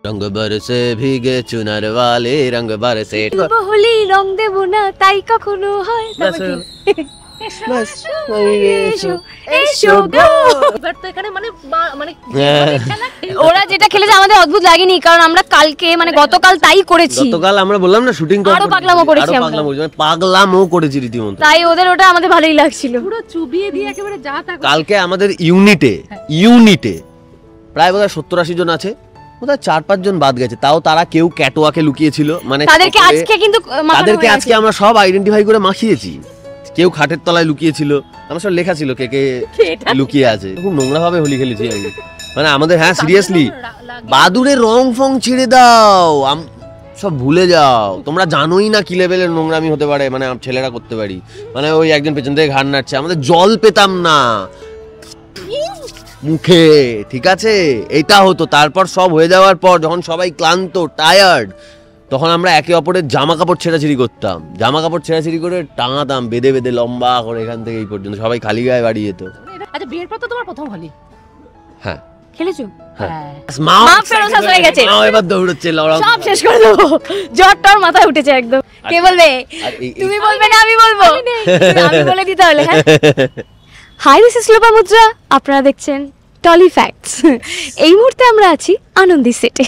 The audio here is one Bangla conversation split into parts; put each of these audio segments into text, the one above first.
रंग बरसे भीगे चुनर वाले रंग बरसे হোলি রং দেব না তাই কখনো হয় बस এসো গো। এবার তো এখানে মানে ওরা যেটা খেলেছে আমাদের অদ্ভুত লাগেনি, কারণ আমরা কালকে মানে গতকাল তাই করেছি। গতকাল আমরা বললাম না শুটিং করতে, আরো পাগলামো করেছি আমরা। পাগলামো করেছি রীতিমতো। তাই ওদের ওটা আমাদের ভালোই লাগছিল। পুরো চুবিয়ে দিয়ে একেবারে যা তা কালকে আমাদের ইউনিটে প্রায় বোধহয় 70-80 জন আছে, বোধহয় 4-5 জন বাদ গেছে, তাও তারা কেউ ক্যাটওয়াকে লুকিয়েছিল, মানে তাদেরকে আজকে কিন্তু তাদেরকে আজকে আমরা সব আইডেন্টিফাই করে মাখিয়েছি। কেউ খাটের তলায় লুকিয়েছিল, আমার সব লেখা ছিল কে কে লুকিয়ে আছে। খুব নোংরা ভাবে হোলি খেলেছি আমি, মানে আমাদের হ্যাঁ সিরিয়াসলি বাদুড়ের রং ফং ছেড়ে দাও, সব ভুলে যাও। তোমরা জানোই না কি লেভেলের নোংরামি হতে পারে, মানে ছেলেরা করতে পারি। মানে ওই একজন পেছন থেকে ঘাড় নাড়ছে, আমাদের জল পেতাম না মুখে, ঠিক আছে এটা হতো। তারপর সব হয়ে যাওয়ার পর যখন সবাই ক্লান্ত টায়ার্ড, তখন আমরা একে অপরের জামা কাপড় ছেঁড়াছিড়ি করতাম, জামা কাপড় ছেঁড়াছিড়ি করে টাঙাতাম বেঁধে বেঁধে লম্বা করে এখান থেকে এই পর্যন্ত, সবাই খালি গায়ে বাড়ি যেত। আচ্ছা বিয়ের পর তো তোমার প্রথম হোলি? হ্যাঁ খেলেছো? হ্যাঁ মা ফেরত হয়ে গেছে, এবার দৌড়চ্ছে, সব শেষ করে দেবো, জ্বরটার মাথায় উঠেছে একদম। কে বলবে? তুমি বলবে না আমি বলবো? আমি বলে দিতে হলে। হ্যাঁ হাই, দিস ইজ লোপামুদ্রা, আপনারা দেখছেন টলি ফ্যাক্টস। এই মুহূর্তে আমরা আছি আনন্দি সেটে।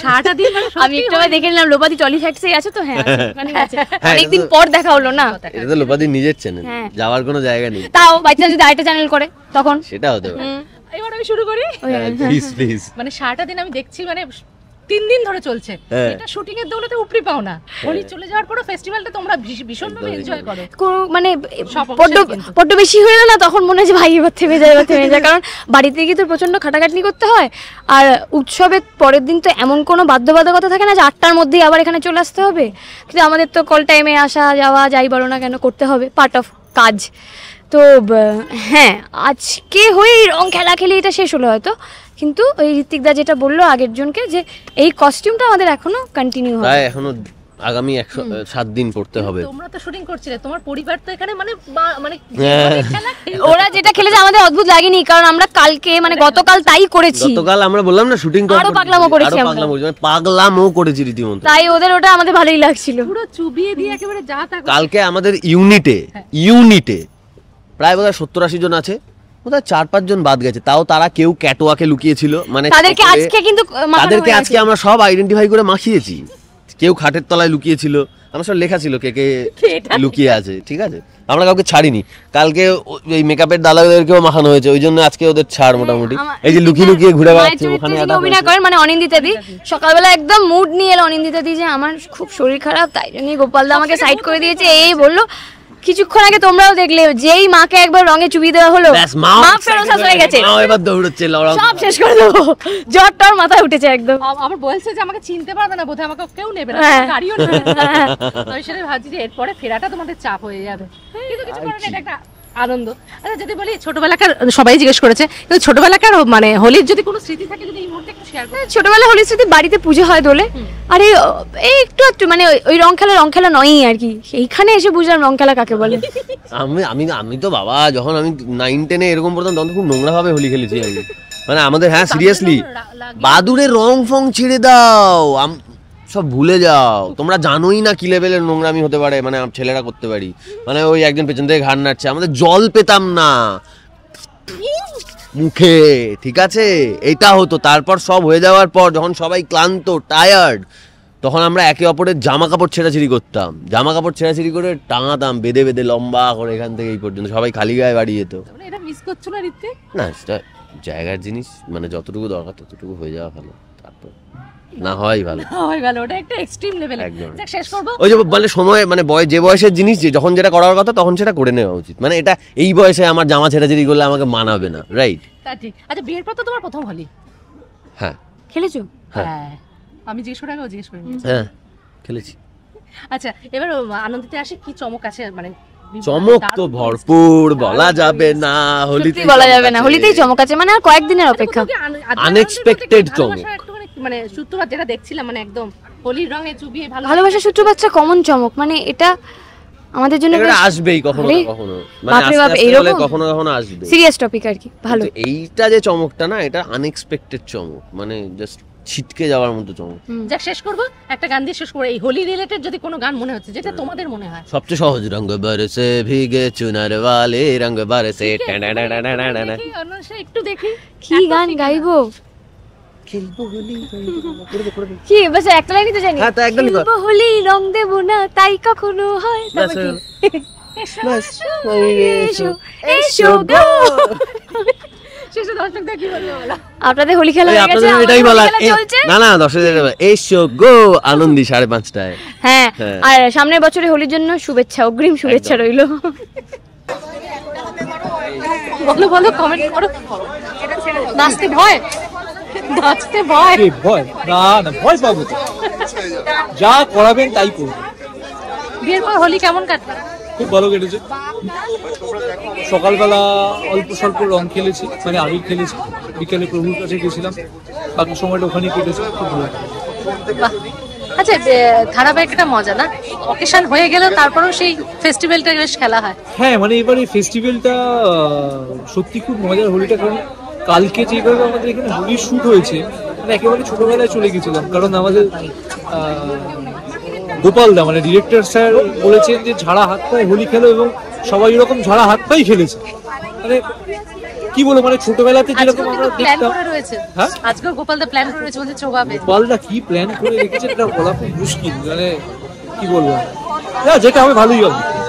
সারাটা দিন আমি একটু দেখে নিলাম লোপাদি টলি ফ্যাক্টসে আছে তো। হ্যাঁ ওখানে আছে, অনেকদিন পর দেখা হলো না। এটা তো লোপাদির নিজের চ্যানেল, যাওয়ার কোনো জায়গা নেই। তাও বাইচান্স যদি আরেকটা চ্যানেল করে তখন সেটা হতে পারে। এবার আমি শুরু করি, প্লিজ। মানে সারাটা দিন আমি দেখছি, মানে 3 দিন ধরে চলছে এটা শুটিং এর দৌলতে উপরি পাও না। হোলি চলে যাওয়ার পরও ফেস্টিভ্যালটা তোমরা ভীষণভাবে এনজয় করো। মানে বড্ড বেশি হয়ে গেল না, তখন মনে হয় যে ভাই এবার থেমে যায়। কারণ বাড়িতে গিয়ে তো প্রচন্ড খাটাখাটনি করতে হয়, আর উৎসবের পরের দিন তো এমন কোনো বাধ্যবাধকতা থাকে না যে 8টার মধ্যেই আবার এখানে চলে আসতে হবে। কিন্তু আমাদের তো কল টাইমে আসা যাওয়া যাই বলো না কেন করতে হবে, পার্ট অফ কাজ। তো হ্যাঁ আজকে হয়ে রং খেলাখেলি এটা শেষ হলো হয়তো, কিন্তু ওই ঋত্বিকদা যেটা বললো আগের জনকে যে এই কস্টিউমটা আমাদের এখনো কন্টিনিউ হবে, এখনো আগামী 107 দিন পড়তে হবে। তোমরা তো শুটিং করছিলে, তোমার পরিবার তো এখানে মানে ওরা যেটা খেলেছে আমাদের অদ্ভুত লাগেনি, কারণ আমরা কালকে মানে গতকাল তাই করেছি। গতকাল আমরা বললাম না শুটিং করতে, আরো পাগলামো করেছি আমরা, পাগলামো করেছি রীতিমতো। তাই ওদের ওটা আমাদের ভালোই লাগছিল। পুরো চুবিয়ে দিয়ে একেবারে যা তা কালকে আমাদের ইউনিটে প্রায় বোধহয় 70-80 জন আছে, বোধহয় 4-5 জন বাদ গেছে, তাও তারা কেউ ক্যাটওয়াকে লুকিয়েছিল, মানে তাদেরকে আজকে আমরা সব আইডেন্টিফাই করে মাখিয়েছি। কেউ খাটের তলায় লুকিয়েছিল, আমার সব লেখা ছিল কে কে লুকিয়ে আছে, ঠিক আছে আমরা কাউকে ছাড়িনি। কালকে এই মেকআপের দালালদেরকেও মাখানো হয়েছে, ওই জন্য আজকে ওদের ছাড় মোটামুটি। এই যে লুকিয়ে লুকিয়ে ঘুরে বেড়াচ্ছে ওখানে অভিনয় করেন, মানে অনিন্দিতা দি সকালবেলা একদম মুড নিয়ে এলো। অনিন্দিতা দি যে আমার খুব শরীর খারাপ, তাই জন্য গোপালদা আমাকে সাইড করে দিয়েছে, এই বললো। কিছুক্ষণ আগে তোমরাও দেখলে যেই মাকে একবার রঙে চুবিয়ে দেওয়া হলো, মা ফেরত হয়ে গেছে, এবার দৌড়চ্ছে, সব শেষ করে দেবো, জ্বরটার মাথায় উঠেছে একদম। আমার বলছে যে আমাকে চিনতে পারবে না, বোধহয় আমাকে কেউ নেবে না, গাড়িও নেবে না। আমি সেটা ভাবছি যে এরপরে ফেরাটা তোমাদের চাপ হয়ে যাবে, কিন্তু কিছু করার নেই, এটা একটা আনন্দ। আচ্ছা যদি বলি ছোটবেলাকার, সবাই জিজ্ঞেস করেছে, কিন্তু ছোটবেলাকার মানে হোলির যদি কোনো স্মৃতি থাকে যদি এই মুহূর্তে একটু শেয়ার করো। ছোটবেলা হোলির স্মৃতি, বাড়িতে পুজো হয় দোলে, আরে এই একটু মানে ওই রং খেলা নয়ই আর কি, এইখানে এসে বুঝলাম রং খেলা কাকে বলে। আমি তো বাবা যখন আমি 9-10 এরকম পড়তাম তখন খুব নোংরা ভাবে হোলি খেলেছি আমি, মানে আমাদের হ্যাঁ সিরিয়াসলি বাদুড়ের রং ফং ছেড়ে দাও, সব ভুলে যাও। তোমরা জানোই না কি লেভেলের নোংরামি হতে পারে, মানে ছেলেরা করতে পারি। মানে ওই একজন পেছন থেকে ঘাড় নাড়ছে, আমাদের জল পেতাম না মুখে, ঠিক আছে এটা হতো। তারপর সব হয়ে যাওয়ার পর যখন সবাই ক্লান্ত টায়ার্ড, তখন আমরা একে অপরের জামা কাপড় ছেঁড়াছিড়ি করতাম, জামা কাপড় ছেঁড়াছিড়ি করে টাঙাতাম বেঁধে বেঁধে লম্বা করে এখান থেকে এই পর্যন্ত, সবাই খালি গায়ে বাড়ি যেত। এটা মিস করছো না ঋত্বিক? না সেটা জায়গার জিনিস, মানে যতটুকু দরকার ততটুকু হয়ে যাওয়া ভালো, তারপর না হয় ভালো, ওটা একটা এক্সট্রিম লেভেল। যাক শেষ করব, ওই যে মানে সময় মানে যে বয়সের জিনিস যখন যেটা করার কথা তখন সেটা করে নেওয়া উচিত। মানে এটা এই বয়সে আমার জামা ছেঁড়াছিড়ি করলে আমাকে মানাবে না, রাইট? তা ঠিক। আচ্ছা বিয়ের পর তো তোমার প্রথম হোলি? হ্যাঁ খেলেছো? হ্যাঁ আমি জিজ্ঞেস করে হ্যাঁ খেলেছি। আচ্ছা এবার আনন্দিতে আসি, কি চমক আছে? মানে চমক তো ভরপুর, বলা যাবে না, হোলিতে বলা যাবে না, হোলিতেই চমক আছে, মানে আর কয়েকদিনের অপেক্ষা। আনএক্সপেক্টেড চমক, মানে সূত্রপাত যেটা দেখছিলাম, মানে একদম হোলির রঙে চুবিয়ে ভালোবাসা সূত্রপাতটা কমন চমক, মানে এটা আমাদের জন্য আসবেই কখনো কখনো, মানে কখনো কখনো আসবে, সিরিয়াস টপিক আর কি। ভালো এইটা যে চমকটা না, এটা আনএক্সপেক্টেড চমক, মানে জাস্ট ছিটকে যাওয়ার মতো চমক। যাক, শেষ করবো একটা গান দিয়ে শেষ করবো। এই হোলি রিলেটেড যদি কোনো গান মনে হচ্ছে, যেটা তোমাদের মনে হয় সবচেয়ে সহজ, রঙ বরসে ভিগে চুনার वाले রঙ বরসে দেখি, অনুষা, একটু দেখি কি গান গাইবো, খেলবো হোলি কি বাস একটা লাইনই তো জানি। হ্যাঁ, তো একদমই কর। খেলবো হোলি রং দেবো না তাই কখনো হয়, তারপর কি? এসো এসো গো। শেষে দর্শকদের কি বলবো বলো? আপনাদের হোলি খেলা হয়ে গেছে, আপনাদের আমাদের এটাই হোলি বলা, খেলা চলছে। না না দর্শকদের এসো গো আনন্দি 5:30টায়। হ্যাঁ, হ্যাঁ। আর সামনের বছরে হোলির জন্য শুভেচ্ছা, অগ্রিম শুভেচ্ছা রইলো। বলো বলো, কমেন্ট করো। নাচতে ভয়, নাচতে ভয়। কি ভয়? না না, ভয় পাবো তো, যা করাবেন তাই করবো। বিয়ের পর হোলি কেমন কাটবে? খুব ভালো কেটেছে। সকালবেলা অল্প স্বল্প রং খেলেছি, মানে আবির খেলেছি, বিকেলে প্রভুর কাছে গেছিলাম, বাকি সময়টা ওখানে কেটেছে, খুব ভালো। বাহ। আচ্ছা, ধারাবাহিক একটা মজা না, অকেশন হয়ে গেল তারপরেও সেই ফেস্টিভ্যালটা বেশ খেলা হয়। হ্যাঁ, মানে এবার এই ফেস্টিভ্যালটা সত্যি খুব মজার হোলিটা, কারণ কালকে যেভাবে আমাদের এখানে হোলি শুট হয়েছে, মানে একেবারে ছোটবেলায় চলে গেছিলাম। কারণ আমাদের গোপালদা মানে ডিরেক্টর স্যার বলেছেন যে ঝাড়া হাত পায়ে হোলি খেলো, এবং সবাই এরকম ঝাড়া হাত পাই খেলেছে। মানে কি বলবো, মানে ছোটবেলাতে যেরকম আমরা প্ল্যান দেখতাম। করে রয়েছে, হ্যাঁ, আজকেও গোপালদা প্ল্যান করে রয়েছে, বলছে চোবাবে। গোপালদা কি প্ল্যান করে রেখেছে এটা বলা খুব মুশকিল, মানে কি বলবো, না যেটা হবে ভালোই হবে।